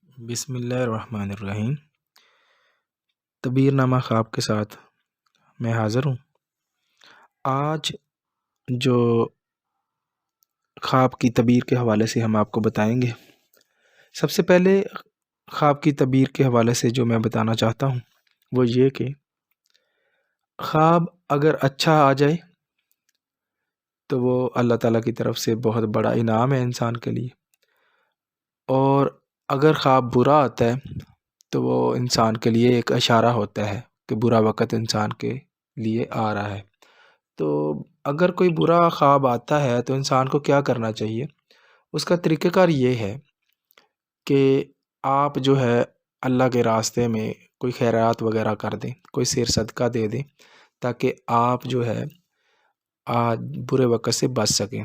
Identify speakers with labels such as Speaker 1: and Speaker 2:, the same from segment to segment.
Speaker 1: بسم اللہ الرحمن الرحیم۔ تعبیر نامہ خواب کے ساتھ میں حاضر ہوں۔ آج جو خواب کی تعبیر کے حوالے سے ہم آپ کو بتائیں گے، سب سے پہلے خواب کی تعبیر کے حوالے سے جو میں بتانا چاہتا ہوں وہ یہ کہ خواب اگر اچھا آ جائے تو وہ اللہ تعالیٰ کی طرف سے بہت بڑا انعام ہے انسان کے لیے، اور اگر خواب برا آتا ہے تو وہ انسان کے لیے ایک اشارہ ہوتا ہے کہ برا وقت انسان کے لیے آ رہا ہے۔ تو اگر کوئی برا خواب آتا ہے تو انسان کو کیا کرنا چاہیے؟ اس کا طریقہ کار یہ ہے کہ آپ جو ہے اللہ کے راستے میں کوئی خیرات وغیرہ کر دیں، کوئی سیر صدقہ دے دیں، تاکہ آپ جو ہے برے وقت سے بچ سکیں۔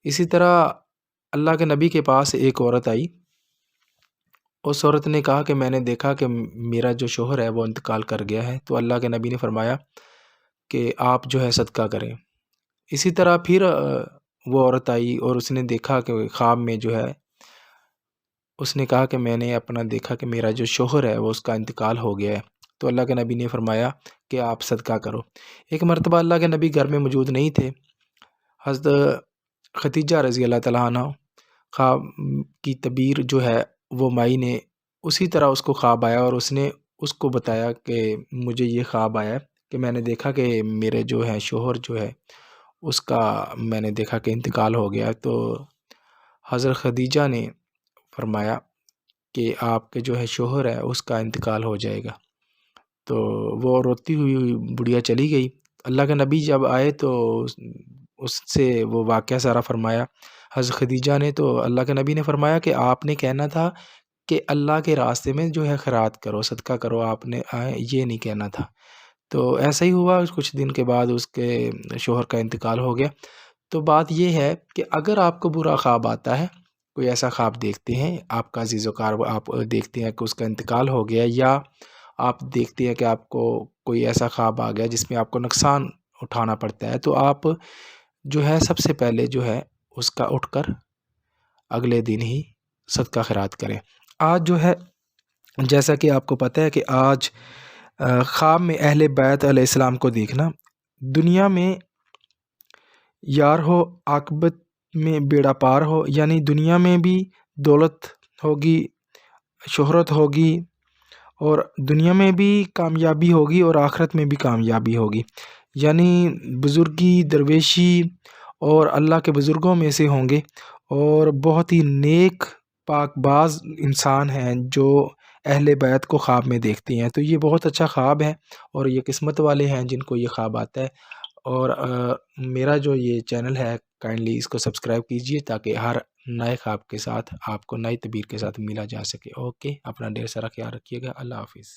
Speaker 1: اسی طرح اللہ کے نبی کے پاس ایک عورت آئی، اس عورت نے کہا کہ میں نے دیکھا کہ میرا جو شوہر ہے وہ انتقال کر گیا ہے، تو اللہ کے نبی نے فرمایا کہ آپ جو ہے صدقہ کریں۔ اسی طرح پھر وہ عورت آئی اور اس نے دیکھا کہ خواب میں جو ہے اس نے کہا کہ میں نے اپنا دیکھا کہ میرا جو شوہر ہے وہ اس کا انتقال ہو گیا ہے، تو اللہ کے نبی نے فرمایا کہ آپ صدقہ کرو۔ ایک مرتبہ اللہ کے نبی گھر میں موجود نہیں تھے، حضرت خدیجہ رضی اللہ تعالیٰ عنہ خواب کی تعبیر جو ہے وہ مائی نے اسی طرح اس کو خواب آیا اور اس نے اس کو بتایا کہ مجھے یہ خواب آیا ہے کہ میں نے دیکھا کہ میرے جو ہے شوہر جو ہے اس کا میں نے دیکھا کہ انتقال ہو گیا۔ تو حضرت خدیجہ نے فرمایا کہ آپ کے جو ہے شوہر ہے اس کا انتقال ہو جائے گا۔ تو وہ روتی ہوئی بڑھیا چلی گئی۔ اللہ کے نبی جب آئے تو اس سے وہ واقعہ سارا فرمایا حضرت خدیجہ نے، تو اللہ کے نبی نے فرمایا کہ آپ نے کہنا تھا کہ اللہ کے راستے میں جو ہے خیرات کرو، صدقہ کرو، آپ نے یہ نہیں کہنا تھا۔ تو ایسا ہی ہوا، کچھ دن کے بعد اس کے شوہر کا انتقال ہو گیا۔ تو بات یہ ہے کہ اگر آپ کو برا خواب آتا ہے، کوئی ایسا خواب دیکھتے ہیں، آپ کا عزیز و کار آپ دیکھتے ہیں کہ اس کا انتقال ہو گیا، یا آپ دیکھتے ہیں کہ آپ کو کوئی ایسا خواب آ گیا جس میں آپ کو نقصان اٹھانا پڑتا ہے، تو آپ جو ہے سب سے پہلے جو ہے اس کا اٹھ کر اگلے دن ہی صدقہ خیرات کریں۔ آج جو ہے جیسا کہ آپ کو پتہ ہے کہ آج خواب میں اہل بیت علیہ السلام کو دیکھنا دنیا میں یار ہو، عاقبت میں بیڑا پار ہو، یعنی دنیا میں بھی دولت ہوگی، شہرت ہوگی، اور دنیا میں بھی کامیابی ہوگی اور آخرت میں بھی کامیابی ہوگی، یعنی بزرگی، درویشی اور اللہ کے بزرگوں میں سے ہوں گے، اور بہت ہی نیک پاک باز انسان ہیں جو اہل بیت کو خواب میں دیکھتی ہیں۔ تو یہ بہت اچھا خواب ہے اور یہ قسمت والے ہیں جن کو یہ خواب آتا ہے۔ اور میرا جو یہ چینل ہے کائنڈلی اس کو سبسکرائب کیجئے تاکہ ہر نئے خواب کے ساتھ آپ کو نئی تعبیر کے ساتھ ملا جا سکے۔ اوکے، اپنا ڈھیر سارا خیال رکھیے گا۔ اللہ حافظ۔